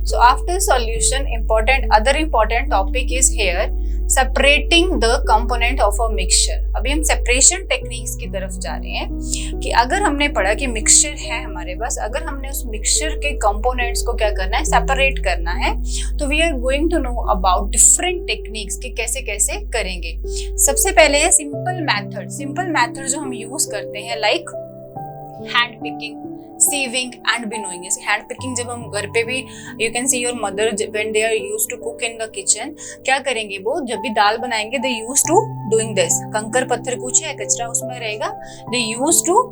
So after solution, other important topic is here separating the component of a mixture. अभी हम separation techniques की तरफ जा रहे हैं कि अगर हमने पढ़ा कि mixture है हमारे पास, अगर हमने उस mixture के components को क्या करना है, separate करना है, तो we are going to know about different techniques कि कैसे कैसे करेंगे. सबसे पहले है simple method जो हम use करते हैं like hand picking, sieving and winnowing. जैसे हैंड पिकिंग जब हम घर पे भी, you can see your mother when they are used to cook in the kitchen, क्या करेंगे वो जब भी दाल बनाएंगे, they used to doing this. कंकर पत्थर कुछ है, कचरा उसमें रहेगा, they used to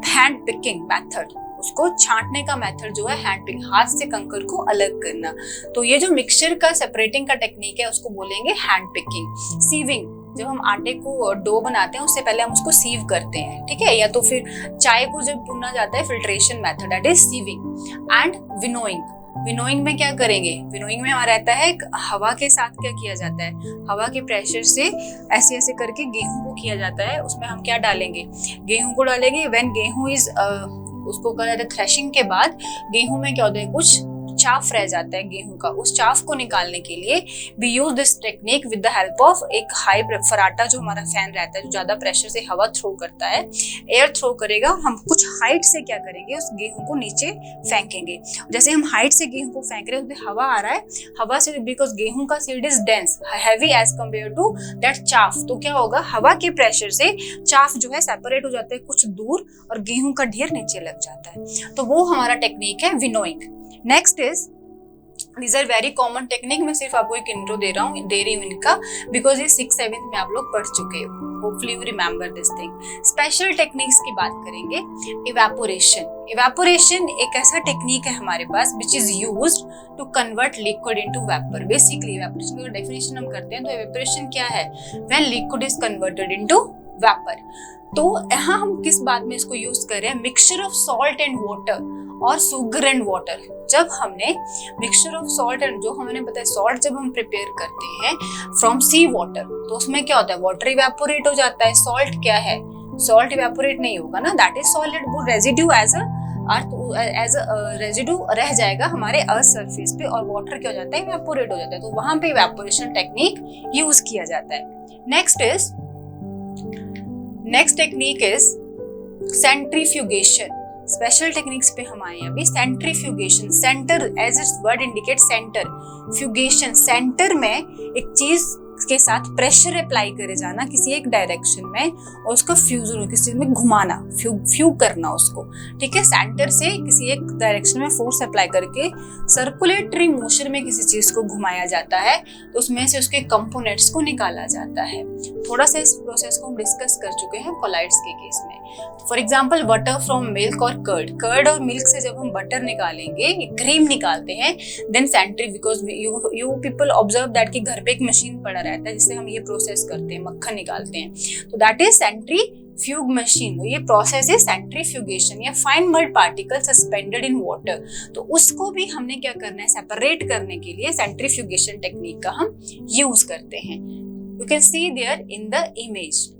hand picking method. उसको छांटने का मेथड जो है हैंड पिकिंग, हाथ से कंकर को अलग करना. तो ये जो मिक्सचर का सेपरेटिंग का टेक्निक है उसको बोलेंगे हैंड पिकिंग. सीविंग, जब हम आटे को डो बनाते हैं उससे पहले हम उसको सीव करते हैं, ठीक है, या तो फिर चाय को जब भुना जाता है filtration method, that is sieving. And winnowing में क्या करेंगे, विनोइंग में हमारा रहता है हवा के साथ क्या किया जाता है, हवा के प्रेशर से ऐसे ऐसे करके गेहूं को किया जाता है. उसमें हम क्या डालेंगे, गेहूं को डालेंगे. व्हेन गेहूं इज उसको कहा जाता है थ्रेशिंग के बाद गेहूं में क्या होता है, कुछ चाफ रह जाता है गेहूं का, उस चाफ को निकालने के लिए we use this technique with the help of एक हाई फराटा जो हमारा फैन रहता है, जो ज्यादा प्रेशर से हवा थ्रो करता है, एयर थ्रो करेगा. हम कुछ हाइट से क्या करेंगे, उस गेहूं को नीचे फेंकेंगे. जैसे हम हाइट से गेहूं को फेंक रहे हैं, उसमें हवा आ रहा है, हवा से, बिकॉज गेहूं का seed is dense heavy as compare to that chaff, तो क्या होगा, हवा के प्रेशर से चाफ जो है सेपरेट हो जाता है कुछ दूर और गेहूं का ढेर नीचे लग जाता है. तो वो हमारा टेक्निक है winnowing. Next is, these are very common technique. मैं सिर्फ आपको एक इंट्रो दे रही हूँ इनका, बिकॉज ये 6th-7th में आप लोग पढ़ चुके हो. Hopefully you remember this thing. Special techniques की बात करेंगे. इवेपोरेशन एक ऐसा टेक्निक है हमारे पास which is used to convert liquid into vapour. Basically evaporation का डेफिनेशन हम करते हैं तो इवेपोरेशन क्या है, when liquid is converted into vapour. तो यहाँ हम किस बात में इसको यूज कर रहे हैं, mixture of salt and water और सुगर एंड वाटर. जब हमने मिक्सचर ऑफ सॉल्ट एंड, जो हमने बताया सॉल्ट जब हम प्रिपेयर करते हैं फ्रॉम सी वाटर, तो उसमें क्या होता है, वाटर इवेपोरेट हो जाता है. सॉल्ट क्या है, सॉल्ट इवेपोरेट नहीं होगा ना, दैट इज सॉलिड. वो रेजिड्यू एज अ रेजिड्यू रह जाएगा हमारे अर्थ सरफेस पे, और वाटर क्या हो जाता है, इवेपोरेट हो जाता है. तो वहां पे इवेपोरेशन टेक्निक यूज किया जाता है. Next technique is centrifugation. Special techniques पे हम आए हैं अभी. Centrifugation, centre as its word indicate centre, fugation centre में एक चीज के साथ प्रेशर अप्लाई करे जाना किसी एक डायरेक्शन में और उसको फ्यूजन किसी में घुमाना, फ्यूग करना उसको, ठीक है. सेंटर से किसी एक डायरेक्शन में फोर्स अप्लाई करके सर्कुलेटरी मोशन में किसी चीज को घुमाया जाता है, तो उसमें से उसके कंपोनेंट्स को निकाला जाता है. थोड़ा सा इस प्रोसेस को हम डिस्कस कर चुके हैं कोलाइड्स के केस में. For example butter from milk और कर्ड और मिल्क से जब हम बटर निकालेंगे, क्रीम निकालते हैं, then sentry, because you people observe that कि घर पे एक मशीन पड़ा रहता है जिससे हम ये प्रोसेस करते हैं, मक्खन निकालते हैं, तो दैट इज सेंट्रीफ्यूग मशीन. तो ये प्रोसेस है सेंट्रीफ्यूगेशन. या fine mud particle suspended in water, तो उसको भी हमने क्या करना है, सेपरेट करने के लिए सेंट्रीफ्यूगेशन टेक्निक का हम यूज करते हैं. You can see there in the image.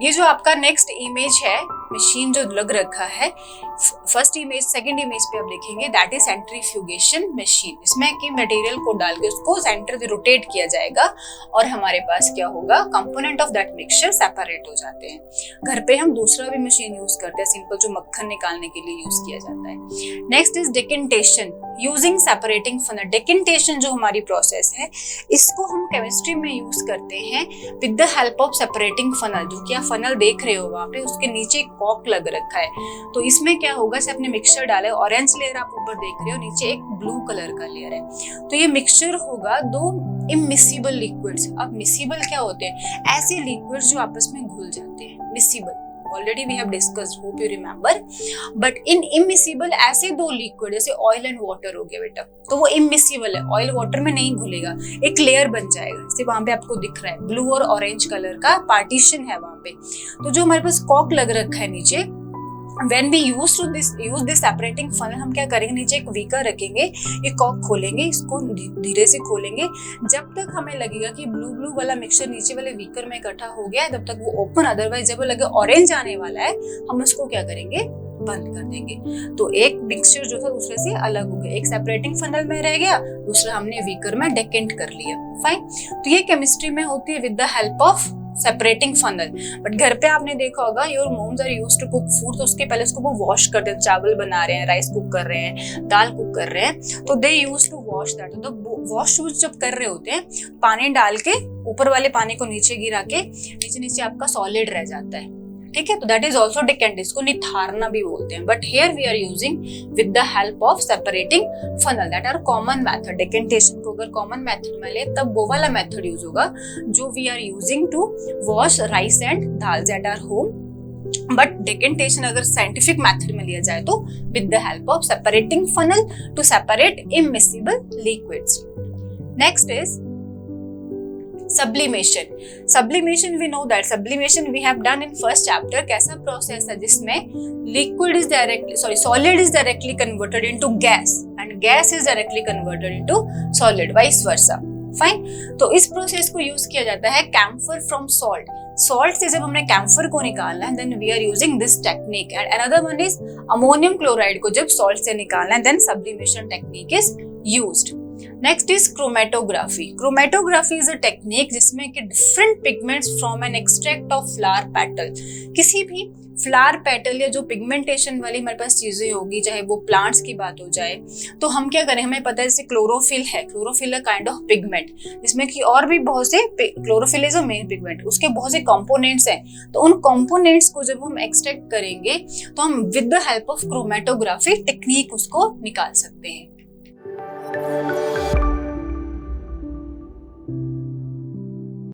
ये जो आपका नेक्स्ट इमेज है, मशीन जो लग रखा है, फर्स्ट इमेज, सेकंड इमेज पे आप देखेंगे, दैट इज सेंट्रीफ्यूगेशन मशीन. इसमें कि मटेरियल को डाल के उसको सेंटर से रोटेट किया जाएगा और हमारे पास क्या होगा, component of that mixture separate हो जाते हैं. घर पे हम दूसरा भी मशीन यूज करते हैं, सिंपल, जो मक्खन निकालने के लिए यूज किया जाता है. Next is decantation using separating funnel. Decantation जो हमारी प्रोसेस है, इसको हम केमिस्ट्री में यूज करते हैं with the help of separating funnel. जो कि आप फनल देख रहे हो वहां पे, उसके नीचे कॉक लग रखा है. तो इसमें क्या होगा, से अपने मिक्सचर डाले, ऑरेंज लेयर आप ऊपर देख रहे हो, नीचे एक ब्लू कलर का लेयर है. तो ये मिक्सचर होगा दो इमिसिबल लिक्विड्स. अब मिसिबल क्या होते हैं, ऐसे लिक्विड्स जो आपस में घुल जाते हैं. Miscible already we have discussed, hope you remember. But in immiscible ऐसे दो लिक्विड, जैसे ऑयल एंड वाटर हो गया बेटा, तो वो इमिसिबल है, ऑयल वाटर में नहीं घुलेगा, एक लेयर बन जाएगा. जैसे वहां पे आपको दिख रहा है ब्लू और ऑरेंज कलर का पार्टीशन है वहां पे. तो जो हमारे पास कॉक लग रखा है नीचे, When we use this separating funnel, हम क्या करेंगे, नीचे एक बीकर रखेंगे, ये कॉक खोलेंगे, इसको धीरे से खोलेंगे, जब तक हमें लगेगा कि ब्लू वाला मिक्सचर नीचे वाले बीकर में इकट्ठा हो गया है तब तक वो ओपन, अदरवाइज जब वो लगे ऑरेंज आने वाला है हम उसको क्या करेंगे, बंद कर देंगे। तो एक मिक्सचर जो था दूसरे से अलग हो गया, एक सेपरेटिंग फनल में रह गया, दूसरा हमने बीकर में डेकेंट कर लिया। फाइन। तो ये केमिस्ट्री में होती है with the help of separating funnel. But घर पे आपने देखा होगा your moms are used to cook food, तो उसके पहले उसको वो वॉश करते हैं, चावल बना रहे हैं, राइस कुक कर रहे हैं, दाल कुक कर रहे हैं, तो दे यूज टू वॉश दैट। तो वॉश यूज जब कर रहे होते हैं, पानी डाल के ऊपर वाले पानी को नीचे गिरा के नीचे आपका सॉलिड रह जाता है, ठीक है। तो दैट इज ऑल्सो डेकेंट, इसको निथारना भी बोलते हैं। But here we are using with the help of separating funnel, that are common method. Decantation को अगर कॉमन मेथड में ले तब वो वाला मेथड यूज होगा जो we are using to wash rice and dal at our home. But decantation अगर साइंटिफिक मेथड में लिया जाए तो with the help of separating funnel to separate immiscible liquids. Next is sublimation. Sublimation, we know that sublimation we have done in first chapter। कैसा process है जिसमें solid is directly converted into gas and gas is directly converted into solid, vice versa। Fine. तो इस process को use किया जाता है camphor from salt. Salt से जब हमने कैम्फर को निकालना है then we are using this technique. And another one is ammonium chloride को जब सॉल्ट से निकालना है then sublimation technique is used. Next is chromatography. Chromatography is a technique जिसमें कि different pigments from an extract of flower petal, किसी भी flower petal या जो पिगमेंटेशन वाली हमारे पास चीजें होगी, चाहे वो प्लांट्स की बात हो जाए, तो हम क्या करें, हमें पता है जैसे क्लोरोफिल है, क्लोरोफिल है काइंड ऑफ पिगमेंट जिसमें कि और भी बहुत से, chlorophyll is a main pigment, उसके बहुत से कंपोनेंट्स हैं। तो उन कंपोनेंट्स को जब हम एक्सट्रैक्ट करेंगे तो हम with the help of chromatography technique उसको निकाल सकते हैं।